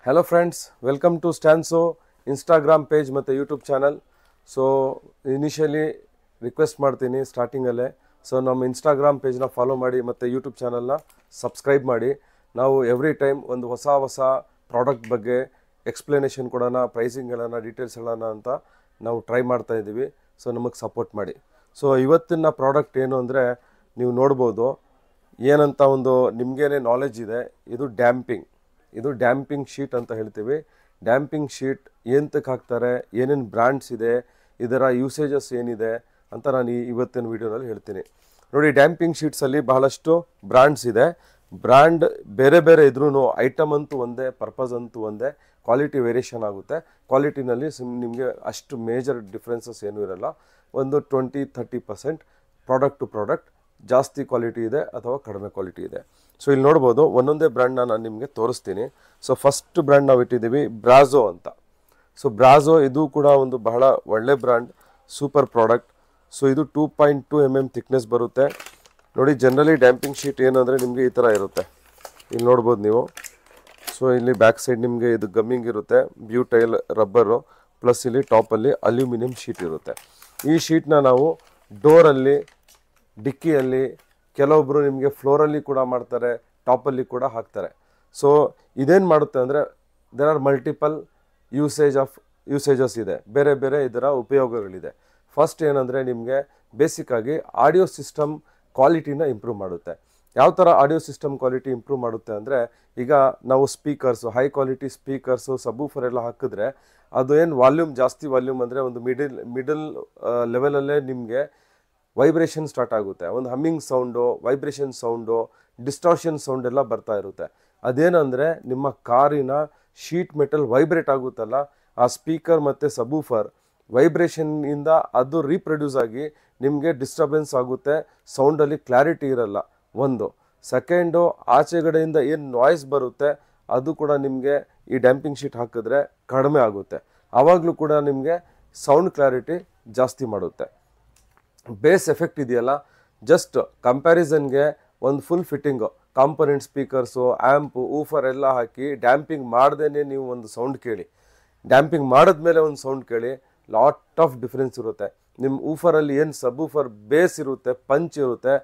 Hello friends, welcome to Stanso Instagram page ಮತ್ತು YouTube channel. So initially request ಮಾಡ್ತೀನಿ ಸ್ಟಾರ್ಟಿಂಗಲ್ಲೇ, so ನಮ್ಮ Instagram ಪೇಜ್ನ follow ಮಾಡಿ ಮತ್ತು ಯೂಟ್ಯೂಬ್ ಚಾನಲ್ನ ಸಬ್ಸ್ಕ್ರೈಬ್ ಮಾಡಿ. ನಾವು ಎವ್ರಿ ಟೈಮ್ ಒಂದು ಹೊಸ ಪ್ರಾಡಕ್ಟ್ ಬಗ್ಗೆ ಎಕ್ಸ್ಪ್ಲನೇಷನ್ ಕೊಡೋಣ, ಪ್ರೈಸಿಂಗ್ ಹೇಳೋಣ, ಡೀಟೇಲ್ಸ್ ಹೇಳೋಣ ಅಂತ ನಾವು ಟ್ರೈ ಮಾಡ್ತಾ ಇದ್ದೀವಿ. ಸೊ ನಮಗೆ ಸಪೋರ್ಟ್ ಮಾಡಿ. ಸೊ ಇವತ್ತಿನ ಪ್ರಾಡಕ್ಟ್ ಏನು ಅಂದರೆ ನೀವು ನೋಡ್ಬೋದು, ಏನಂತ ಒಂದು ನಿಮಗೇನೆ ನಾಲೆಜ್ ಇದೆ. ಇದು ಡ್ಯಾಂಪಿಂಗ್ ಶೀಟ್ ಅಂತ ಹೇಳ್ತೀವಿ. ಡ್ಯಾಂಪಿಂಗ್ ಶೀಟ್ ಏನಕ್ಕೆ ಹಾಕ್ತಾರೆ, ಏನೇನು ಬ್ರ್ಯಾಂಡ್ಸ್ ಇದೆ, ಇದರ ಯೂಸೇಜಸ್ ಏನಿದೆ ಅಂತ ನಾನು ಇವತ್ತಿನ ವೀಡಿಯೋನಲ್ಲಿ ಹೇಳ್ತೀನಿ. ನೋಡಿ, ಡ್ಯಾಂಪಿಂಗ್ ಶೀಟ್ಸಲ್ಲಿ ಬಹಳಷ್ಟು ಬ್ರ್ಯಾಂಡ್ಸ್ ಇದೆ. ಬ್ರ್ಯಾಂಡ್ ಬೇರೆ ಬೇರೆ ಇದ್ರೂ ಐಟಮ್ ಅಂತೂ ಒಂದೇ, ಪರ್ಪಸ್ ಅಂತೂ ಒಂದೇ, ಕ್ವಾಲಿಟಿ ವೇರಿಯೇಷನ್ ಆಗುತ್ತೆ. ಕ್ವಾಲಿಟಿನಲ್ಲಿ ನಿಮಗೆ ಅಷ್ಟು ಮೇಜರ್ ಡಿಫ್ರೆನ್ಸಸ್ ಏನೂ ಇರಲ್ಲ. ಒಂದು 20-30% ಪ್ರಾಡಕ್ಟ್ ಟು ಪ್ರಾಡಕ್ಟ್ ಜಾಸ್ತಿ ಕ್ವಾಲಿಟಿ ಇದೆ ಅಥವಾ ಕಡಿಮೆ ಕ್ವಾಲಿಟಿ ಇದೆ. ಸೊ ಇಲ್ಲಿ ನೋಡ್ಬೋದು, ಒಂದೊಂದೇ ಬ್ರ್ಯಾಂಡ್ನ ನಾನು ನಿಮಗೆ ತೋರಿಸ್ತೀನಿ. ಸೊ ಫಸ್ಟ್ ಬ್ರ್ಯಾಂಡ್ ನಾವು ಇಟ್ಟಿದ್ದೀವಿ ಬ್ರಾಝೋ ಅಂತ. ಸೊ ಬ್ರಾಝೋ ಇದು ಕೂಡ ಒಂದು ಬಹಳ ಒಳ್ಳೆ ಬ್ರ್ಯಾಂಡ್, ಸೂಪರ್ ಪ್ರಾಡಕ್ಟ್. ಸೊ ಇದು 2.2 mm ಥಿಕ್ನೆಸ್ ಬರುತ್ತೆ. ನೋಡಿ, ಜನರಲಿ ಡ್ಯಾಂಪಿಂಗ್ ಶೀಟ್ ಏನಂದರೆ ನಿಮಗೆ ಈ ಥರ ಇರುತ್ತೆ, ಇಲ್ಲಿ ನೋಡ್ಬೋದು ನೀವು. ಸೊ ಇಲ್ಲಿ ಬ್ಯಾಕ್ ಸೈಡ್ ನಿಮಗೆ ಇದು ಗಮ್ಮಿಂಗ್ ಇರುತ್ತೆ, ಬ್ಯೂಟೈಲ್ ರಬ್ಬರು, ಪ್ಲಸ್ ಇಲ್ಲಿ ಟಾಪಲ್ಲಿ ಅಲ್ಯೂಮಿನಿಯಂ ಶೀಟ್ ಇರುತ್ತೆ. ಈ ಶೀಟ್ನ ನಾವು ಡೋರಲ್ಲಿ, ಡಿಕ್ಕಿಯಲ್ಲಿ, ಕೆಲವೊಬ್ಬರು ನಿಮಗೆ ಫ್ಲೋರಲ್ಲಿ ಕೂಡ ಮಾಡ್ತಾರೆ, ಟಾಪಲ್ಲಿ ಕೂಡ ಹಾಕ್ತಾರೆ. ಸೊ ಇದೇನು ಮಾಡುತ್ತೆ ಅಂದರೆ ದೇರ್ ಆರ್ ಮಲ್ಟಿಪಲ್ ಯೂಸೇಜಸ್ ಇದೆ, ಬೇರೆ ಬೇರೆ ಇದರ ಉಪಯೋಗಗಳಿದೆ. ಫಸ್ಟ್ ಏನಂದರೆ ನಿಮಗೆ ಬೇಸಿಕ್ಕಾಗಿ ಆಡಿಯೋ ಸಿಸ್ಟಮ್ ಕ್ವಾಲಿಟಿನ ಇಂಪ್ರೂವ್ ಮಾಡುತ್ತೆ. ಯಾವ ಥರ ಆಡಿಯೋ ಸಿಸ್ಟಮ್ ಕ್ವಾಲಿಟಿ ಇಂಪ್ರೂವ್ ಮಾಡುತ್ತೆ ಅಂದರೆ, ಈಗ ನಾವು ಸ್ಪೀಕರ್ಸು, ಹೈ ಕ್ವಾಲಿಟಿ ಸ್ಪೀಕರ್ಸು, ಸಬ್ವೂಫರ್ ಎಲ್ಲ ಹಾಕಿದ್ರೆ ಅದು ಏನು ವಾಲ್ಯೂಮ್, ಜಾಸ್ತಿ ವಾಲ್ಯೂಮ್ ಅಂದರೆ ಒಂದು ಮಿಡಲ್ ಲೆವೆಲಲ್ಲೇ ನಿಮಗೆ ವೈಬ್ರೇಷನ್ ಸ್ಟಾರ್ಟ್ ಆಗುತ್ತೆ. ಒಂದು humming sound, vibration sound, distortion sound ಎಲ್ಲ ಬರ್ತಾ ಇರುತ್ತೆ. ಅದೇನಂದರೆ ನಿಮ್ಮ ಕಾರಿನ ಶೀಟ್ ಮೆಟಲ್ ವೈಬ್ರೇಟ್ ಆಗುತ್ತಲ್ಲ, ಆ ಸ್ಪೀಕರ್ ಮತ್ತು ಸಬ್ವೂಫರ್ ವೈಬ್ರೇಷನ್ನಿಂದ ಅದು ರೀಪ್ರೊಡ್ಯೂಸ್ ಆಗಿ ನಿಮಗೆ ಡಿಸ್ಟರ್ಬೆನ್ಸ್ ಆಗುತ್ತೆ, ಸೌಂಡಲ್ಲಿ ಕ್ಲಾರಿಟಿ ಇರಲ್ಲ. ಒಂದು ಸೆಕೆಂಡು, ಆಚೆಗಡೆಯಿಂದ ಏನು ನಾಯ್ಸ್ ಬರುತ್ತೆ ಅದು ಕೂಡ ನಿಮಗೆ ಈ ಡ್ಯಾಂಪಿಂಗ್ ಶೀಟ್ ಹಾಕಿದ್ರೆ ಕಡಿಮೆ ಆಗುತ್ತೆ. ಆವಾಗಲೂ ಕೂಡ ನಿಮಗೆ ಸೌಂಡ್ ಕ್ಲಾರಿಟಿ ಜಾಸ್ತಿ ಮಾಡುತ್ತೆ. ಬೇಸ್ ಎಫೆಕ್ಟ್ ಇದೆಯಲ್ಲ, ಜಸ್ಟ್ ಕಂಪ್ಯಾರಿಸನ್ಗೆ ಒಂದು full fitting component speakers, amp, woofer ಎಲ್ಲ ಹಾಕಿ ಡ್ಯಾಂಪಿಂಗ್ ಮಾಡ್ದೇ ನೀವು ಒಂದು ಸೌಂಡ್ ಕೇಳಿ, ಡ್ಯಾಂಪಿಂಗ್ ಮಾಡಿದ್ಮೇಲೆ ಒಂದು ಸೌಂಡ್ ಕೇಳಿ, ಲಾಟ್ ಆಫ್ ಡಿಫ್ರೆನ್ಸ್ ಇರುತ್ತೆ. ನಿಮ್ಮ ಊಫರಲ್ಲಿ ಏನು ಸಬ್ವೂಫರ್ ಬೇಸ್ ಇರುತ್ತೆ, ಪಂಚ್ ಇರುತ್ತೆ,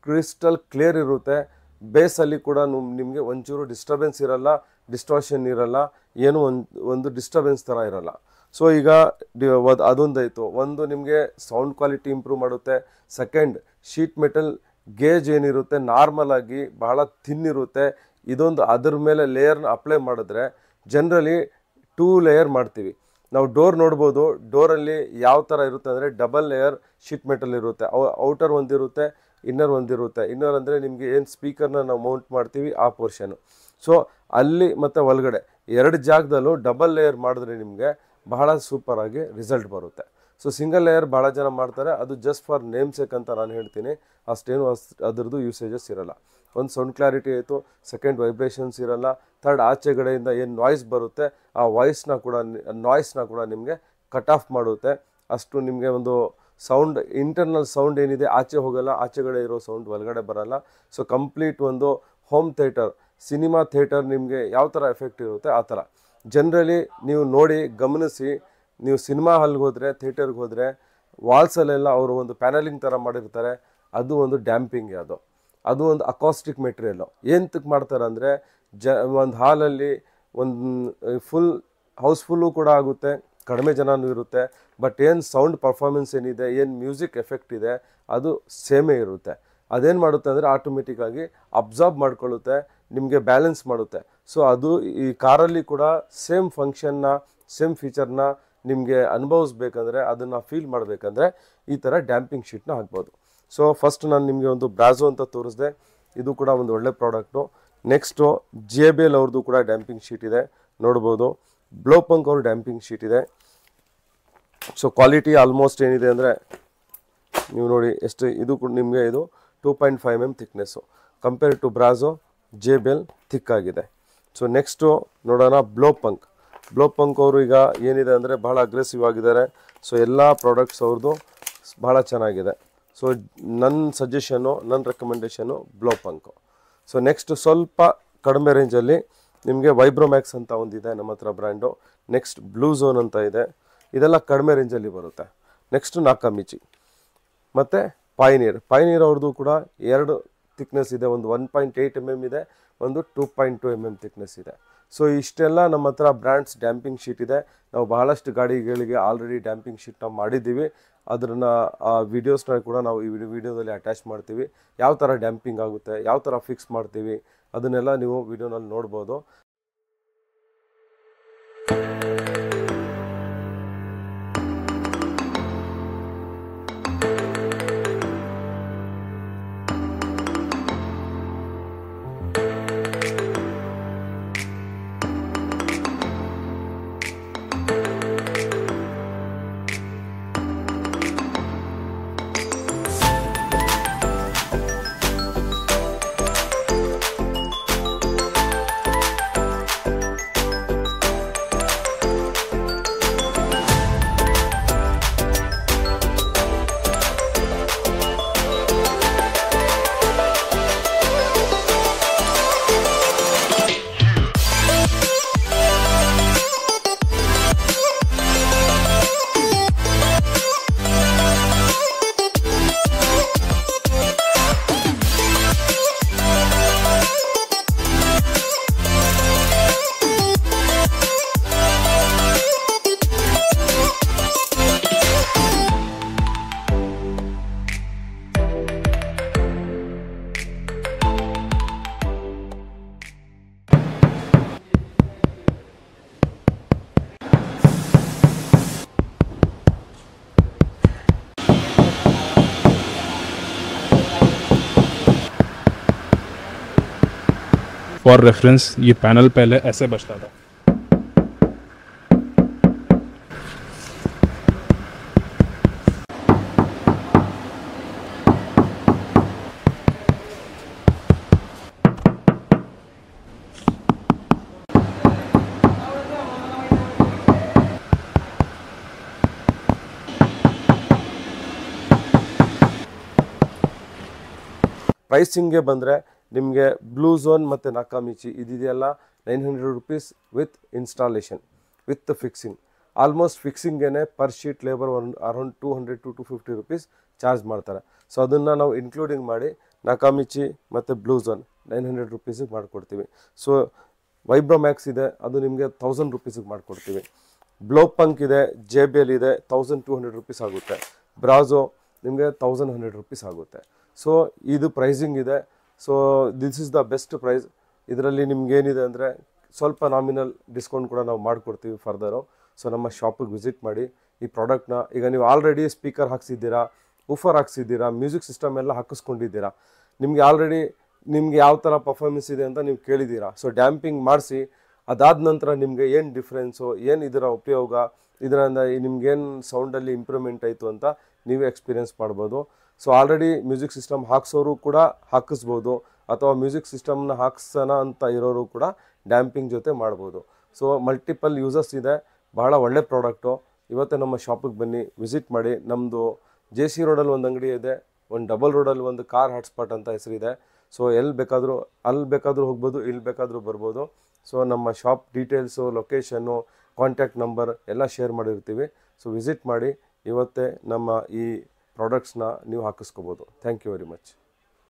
ಕ್ರಿಸ್ಟಲ್ ಕ್ಲಿಯರ್ ಇರುತ್ತೆ. ಬೇಸಲ್ಲಿ ಕೂಡ ನಿಮಗೆ ಒಂಚೂರು ಡಿಸ್ಟರ್ಬೆನ್ಸ್ ಇರಲ್ಲ, ಡಿಸ್ಟಾರ್ಷನ್ ಇರಲ್ಲ, ಏನು ಒಂದು ಡಿಸ್ಟರ್ಬೆನ್ಸ್ ಥರ ಇರಲ್ಲ. ಸೊ ಈಗ ಅದೊಂದಾಯಿತು. ಒಂದು ನಿಮಗೆ ಸೌಂಡ್ ಕ್ವಾಲಿಟಿ ಇಂಪ್ರೂವ್ ಮಾಡುತ್ತೆ. ಸೆಕೆಂಡ್, ಶೀಟ್ ಮೆಟಲ್ ಗೇಜ್ ಏನಿರುತ್ತೆ ನಾರ್ಮಲ್ ಆಗಿ ಬಹಳ ಥಿನ್ ಇರುತ್ತೆ. ಇದೊಂದು ಅದ್ರ ಮೇಲೆ ಲೇಯರ್ನ ಅಪ್ಲೈ ಮಾಡಿದ್ರೆ, ಜನರಲಿ 2 ಲೇಯರ್ ಮಾಡ್ತೀವಿ ನಾವು. ಡೋರ್ ನೋಡ್ಬೋದು, ಡೋರಲ್ಲಿ ಯಾವ ಥರ ಇರುತ್ತೆ ಅಂದರೆ ಡಬಲ್ ಲೇಯರ್ ಶೀಟ್ ಮೆಟಲ್ ಇರುತ್ತೆ. ಔಟರ್ ಒಂದಿರುತ್ತೆ, ಇನ್ನರ್ ಒಂದಿರುತ್ತೆ. ಇನ್ನರ್ ಅಂದರೆ ನಿಮಗೆ ಏನು ಸ್ಪೀಕರ್ನ ನಾವು ಮೌಂಟ್ ಮಾಡ್ತೀವಿ ಆ ಪೋರ್ಷನು. ಸೊ ಅಲ್ಲಿ ಮತ್ತು ಒಳಗಡೆ 2 ಜಾಗದಲ್ಲೂ ಡಬಲ್ ಲೇಯರ್ ಮಾಡಿದ್ರೆ ನಿಮಗೆ ಬಹಳ ಸೂಪರಾಗಿ ರಿಸಲ್ಟ್ ಬರುತ್ತೆ. ಸೊ ಸಿಂಗಲ್ ಲೇಯರ್ ಭಾಳ ಜನ ಮಾಡ್ತಾರೆ, ಅದು ಜಸ್ಟ್ ಫಾರ್ ನೇಮ್ ಸೇಕ್ ಅಂತ ನಾನು ಹೇಳ್ತೀನಿ. ಅಷ್ಟೇನು ಅದರದ್ದು ಯೂಸೇಜಸ್ ಇರಲ್ಲ. ಒಂದು ಸೌಂಡ್ ಕ್ಲಾರಿಟಿ ಆಯಿತು, ಸೆಕೆಂಡ್ ವೈಬ್ರೇಷನ್ಸ್ ಇರಲ್ಲ, ಥರ್ಡ್ ಆಚೆಗಡೆಯಿಂದ ಏನು ನಾಯ್ಸ್ ಬರುತ್ತೆ ಆ ನಾಯ್ಸ್ನ ಕೂಡ ನಿಮಗೆ ಕಟ್ ಆಫ್ ಮಾಡುತ್ತೆ. ಅಷ್ಟು ನಿಮಗೆ ಒಂದು ಸೌಂಡ್, ಇಂಟರ್ನಲ್ ಸೌಂಡ್ ಏನಿದೆ ಆಚೆ ಹೋಗಲ್ಲ, ಆಚೆಗಡೆ ಇರೋ ಸೌಂಡ್ ಒಳಗಡೆ ಬರಲ್ಲ. ಸೊ ಕಂಪ್ಲೀಟ್ ಒಂದು ಹೋಮ್ ಥಿಯೇಟರ್, ಸಿನಿಮಾ ಥಿಯೇಟರ್ ನಿಮಗೆ ಯಾವ ಥರ ಎಫೆಕ್ಟ್ ಇರುತ್ತೆ ಆ ಥರ. ಜನರಲಿ ನೀವು ನೋಡಿ ಗಮನಿಸಿ, ನೀವು ಸಿನಿಮಾ ಹಾಲ್ಗೆ ಹೋದರೆ, ಥಿಯೇಟರ್ಗೆ ಹೋದರೆ, ವಾಲ್ಸಲ್ಲೆಲ್ಲ ಅವರು ಒಂದು ಪ್ಯಾನಲಿಂಗ್ ಥರ ಮಾಡಿರ್ತಾರೆ, ಅದು ಒಂದು ಡ್ಯಾಂಪಿಂಗ್. ಅದು ಒಂದು ಅಕಾಸ್ಟಿಕ್ ಮೆಟೀರಿಯಲ್ಲು. ಏನಕ್ಕೆ ಮಾಡ್ತಾರೆ ಅಂದರೆ, ಒಂದು ಹಾಲಲ್ಲಿ ಒಂದು ಹೌಸ್ಫುಲ್ಲು ಕೂಡ ಆಗುತ್ತೆ, ಕಡಿಮೆ ಜನನೂ ಇರುತ್ತೆ, ಬಟ್ ಏನು ಸೌಂಡ್ ಪರ್ಫಾರ್ಮೆನ್ಸ್ ಏನಿದೆ, ಏನು ಮ್ಯೂಸಿಕ್ ಎಫೆಕ್ಟ್ ಇದೆ ಅದು ಸೇಮೇ ಇರುತ್ತೆ. ಅದೇನು ಮಾಡುತ್ತೆ ಅಂದರೆ ಆಟೋಮೆಟಿಕ್ಕಾಗಿ ಅಬ್ಸಾರ್ಬ್ ಮಾಡ್ಕೊಳ್ಳುತ್ತೆ, ನಿಮಗೆ ಬ್ಯಾಲೆನ್ಸ್ ಮಾಡುತ್ತೆ. ಸೊ ಅದು ಈ ಕಾರಲ್ಲಿ ಕೂಡ ಸೇಮ್ ಫಂಕ್ಷನ್ನ, ಸೇಮ್ ಫೀಚರ್ನ ನಿಮಗೆ ಅನುಭವಿಸ್ಬೇಕಂದ್ರೆ, ಅದನ್ನು ಫೀಲ್ ಮಾಡಬೇಕಂದ್ರೆ ಈ ಥರ ಡ್ಯಾಂಪಿಂಗ್ ಶೀಟ್ನ ಹಾಕ್ಬೋದು. ಸೊ ಫಸ್ಟ್ ನಾನು ನಿಮಗೆ ಒಂದು ಬ್ರಾಝೋ ಅಂತ ತೋರಿಸಿದೆ, ಇದು ಕೂಡ ಒಂದು ಒಳ್ಳೆ ಪ್ರಾಡಕ್ಟು. ನೆಕ್ಸ್ಟು JBL ಅವ್ರದ್ದು ಕೂಡ ಡ್ಯಾಂಪಿಂಗ್ ಶೀಟ್ ಇದೆ, ನೋಡ್ಬೋದು. ಬ್ಲೋಪಂಕ್ ಅವ್ರ ಡ್ಯಾಂಪಿಂಗ್ ಶೀಟ್ ಇದೆ. ಸೊ ಕ್ವಾಲಿಟಿ ಆಲ್ಮೋಸ್ಟ್ ಏನಿದೆ ಅಂದರೆ ನೀವು ನೋಡಿ ಎಷ್ಟು, ಇದು ಕೂಡ ನಿಮಗೆ ಇದು 2.5 mm ಥಿಕ್ನೆಸ್ಸು. ಕಂಪೇರ್ ಟು ಬ್ರಾಝೋ, JBL ಥಿಕ್ ಆಗಿದೆ. ಸೊ ನೆಕ್ಸ್ಟು ನೋಡೋಣ ಬ್ಲೋಪಂಕ್ ಅವರು ಈಗ ಏನಿದೆ ಅಂದರೆ ಬಹಳ ಅಗ್ರೆಸಿವ್ ಆಗಿದ್ದಾರೆ. ಸೊ ಎಲ್ಲ ಪ್ರಾಡಕ್ಟ್ಸ್ ಅವ್ರದ್ದು ಭಾಳ ಚೆನ್ನಾಗಿದೆ. ಸೊ ನನ್ನ ರೆಕಮೆಂಡೇಷನು ಬ್ಲೋಪಂಕು. ಸೊ ನೆಕ್ಸ್ಟ್ ಸ್ವಲ್ಪ ಕಡಿಮೆ ರೇಂಜಲ್ಲಿ ನಿಮಗೆ ವೈಬ್ರೋಮ್ಯಾಕ್ಸ್ ಅಂತ ಒಂದಿದೆ ನಮ್ಮ ಹತ್ರ ಬ್ರ್ಯಾಂಡು. ನೆಕ್ಸ್ಟ್ ಬ್ಲೂ ಝೋನ್ ಅಂತ ಇದೆ, ಇದೆಲ್ಲ ಕಡಿಮೆ ರೇಂಜಲ್ಲಿ ಬರುತ್ತೆ. ನೆಕ್ಸ್ಟ್ ನಾಕಾಮಿಚಿ ಮತ್ತು ಪೈನೀರ್ ಅವ್ರದ್ದು ಕೂಡ 2 ಥಿಕ್ನೆಸ್ ಇದೆ, ಒಂದು 1.8 mm ಇದೆ, ಒಂದು 2.2 mm ಥಿಕ್ನೆಸ್ ಇದೆ. ಸೊ ಇಷ್ಟೆಲ್ಲ ನಮ್ಮ ಹತ್ರ ಬ್ರ್ಯಾಂಡ್ಸ್ ಡ್ಯಾಂಪಿಂಗ್ ಶೀಟ್ ಇದೆ. ನಾವು ಬಹಳಷ್ಟು ಗಾಡಿಗಳಿಗೆ ಆಲ್ರೆಡಿ ಡ್ಯಾಂಪಿಂಗ್ ಶೀಟ್ನ ಮಾಡಿದ್ದೀವಿ. ಅದನ್ನು ಆ ವಿಡಿಯೋಸ್ನ ಕೂಡ ನಾವು ಈ ವಿಡಿಯೋದಲ್ಲಿ ಅಟ್ಯಾಚ್ ಮಾಡ್ತೀವಿ. ಯಾವ ಥರ ಡ್ಯಾಂಪಿಂಗ್ ಆಗುತ್ತೆ, ಯಾವ ಥರ ಫಿಕ್ಸ್ ಮಾಡ್ತೀವಿ ಅದನ್ನೆಲ್ಲ ನೀವು ವಿಡಿಯೋನಲ್ಲಿ ನೋಡ್ಬೋದು. फॉर रेफरेंस ये पैनल पहले ऐसे बचता था. ಪ್ರೈಸಿಂಗ್ಗೆ ಬಂದರೆ ನಿಮಗೆ ಬ್ಲೂ ಝೋನ್ ಮತ್ತು ನಾಕಾಮಿಚಿ ಇದೆಯಲ್ಲ 900 rupees with installation with fixing. Almost ಫಿಕ್ಸಿಂಗೇ per sheet labour around 200 to 250 rupees charge ಮಾಡ್ತಾರೆ. ಸೊ ಅದನ್ನು ನಾವು ಇನ್ಕ್ಲೂಡಿಂಗ್ ಮಾಡಿ ನಾಕಾಮಿಚಿ ಮತ್ತು ಬ್ಲೂ ಝೋನ್ 900 rupees ಮಾಡಿಕೊಡ್ತೀವಿ. ಸೊ ವೈಬ್ರೋಮ್ಯಾಕ್ಸ್ ಇದೆ, ಅದು ನಿಮಗೆ 1000 rupees ಮಾಡಿಕೊಡ್ತೀವಿ. ಬ್ಲೋ ಪಂಕ್ ಇದೆ, JBL ಇದೆ, 1200 rupees ಆಗುತ್ತೆ. ಬ್ರಾಝೋ ನಿಮಗೆ 1100 rupees ಆಗುತ್ತೆ. ಸೊ ಇದು ಪ್ರೈಸಿಂಗ್ ಇದೆ. So this is the best price. ಇದರಲ್ಲಿ ನಿಮ್ಗೇನಿದೆ ಅಂದರೆ ಸ್ವಲ್ಪ ನಾಮಿನಲ್ ಡಿಸ್ಕೌಂಟ್ ಕೂಡ ನಾವು ಮಾಡಿಕೊಡ್ತೀವಿ ಫರ್ದರು. ಸೊ ನಮ್ಮ ಶಾಪಿಗೆ ವಿಸಿಟ್ ಮಾಡಿ ಈ ಪ್ರಾಡಕ್ಟ್ನ. ಈಗ ನೀವು ಆಲ್ರೆಡಿ ಸ್ಪೀಕರ್ ಹಾಕ್ಸಿದ್ದೀರಾ, ಊಫರ್ ಹಾಕ್ಸಿದ್ದೀರಾ, ಮ್ಯೂಸಿಕ್ ಸಿಸ್ಟಮ್ ಎಲ್ಲ ಹಾಕಿಸ್ಕೊಂಡಿದ್ದೀರಾ, ನಿಮಗೆ ಆಲ್ರೆಡಿ ನಿಮ್ಗೆ ಯಾವ ಥರ ಪರ್ಫಾರ್ಮೆನ್ಸ್ ಇದೆ ಅಂತ ನೀವು ಕೇಳಿದ್ದೀರಾ. ಸೊ ಡ್ಯಾಂಪಿಂಗ್ ಮಾಡಿಸಿ ಅದಾದ ನಂತರ ನಿಮಗೆ ಏನು ಡಿಫ್ರೆನ್ಸು, ಏನು ಇದರ ಉಪಯೋಗ, ಇದರಿಂದ ನಿಮ್ಗೇನು ಸೌಂಡಲ್ಲಿ ಇಂಪ್ರೂವ್ಮೆಂಟ್ ಆಯಿತು ಅಂತ ನೀವೇ ಎಕ್ಸ್ಪೀರಿಯೆನ್ಸ್ ಮಾಡ್ಬೋದು. ಸೊ ಆಲ್ರೆಡಿ ಮ್ಯೂಸಿಕ್ ಸಿಸ್ಟಮ್ ಹಾಕ್ಸೋರು ಕೂಡ ಹಾಕಿಸ್ಬೋದು, ಅಥವಾ ಮ್ಯೂಸಿಕ್ ಸಿಸ್ಟಮ್ನ ಹಾಕ್ಸೋಣ ಅಂತ ಇರೋರು ಕೂಡ ಡ್ಯಾಂಪಿಂಗ್ ಜೊತೆ ಮಾಡ್ಬೋದು. ಸೊ ಮಲ್ಟಿಪಲ್ ಯೂಸಸ್ ಇದೆ, ಬಹಳ ಒಳ್ಳೆ ಪ್ರಾಡಕ್ಟು. ಇವತ್ತೇ ನಮ್ಮ ಶಾಪಿಗೆ ಬನ್ನಿ, ವಿಸಿಟ್ ಮಾಡಿ. ನಮ್ಮದು JC ರೋಡಲ್ಲಿ ಒಂದು ಅಂಗಡಿ ಇದೆ, ಒಂದು ಡಬಲ್ ರೋಡಲ್ಲಿ ಒಂದು ಕಾರ್ ಹಾಟ್ಸ್ಪಾಟ್ ಅಂತ ಹೆಸರಿದೆ. ಸೊ ಅಲ್ಲಿ ಬೇಕಾದರೂ ಹೋಗ್ಬೋದು, ಇಲ್ಲಿ ಬೇಕಾದರೂ ಬರ್ಬೋದು. ಸೊ ನಮ್ಮ shop details, location, contact number ಎಲ್ಲ ಶೇರ್ ಮಾಡಿರ್ತೀವಿ. ಸೊ ವಿಸಿಟ್ ಮಾಡಿ, ಇವತ್ತೇ ನಮ್ಮ ಈ ಪ್ರಾಡಕ್ಟ್ಸ್ನ ನೀವು ಹಾಕಿಸ್ಕೋಬೋದು. Thank you very much.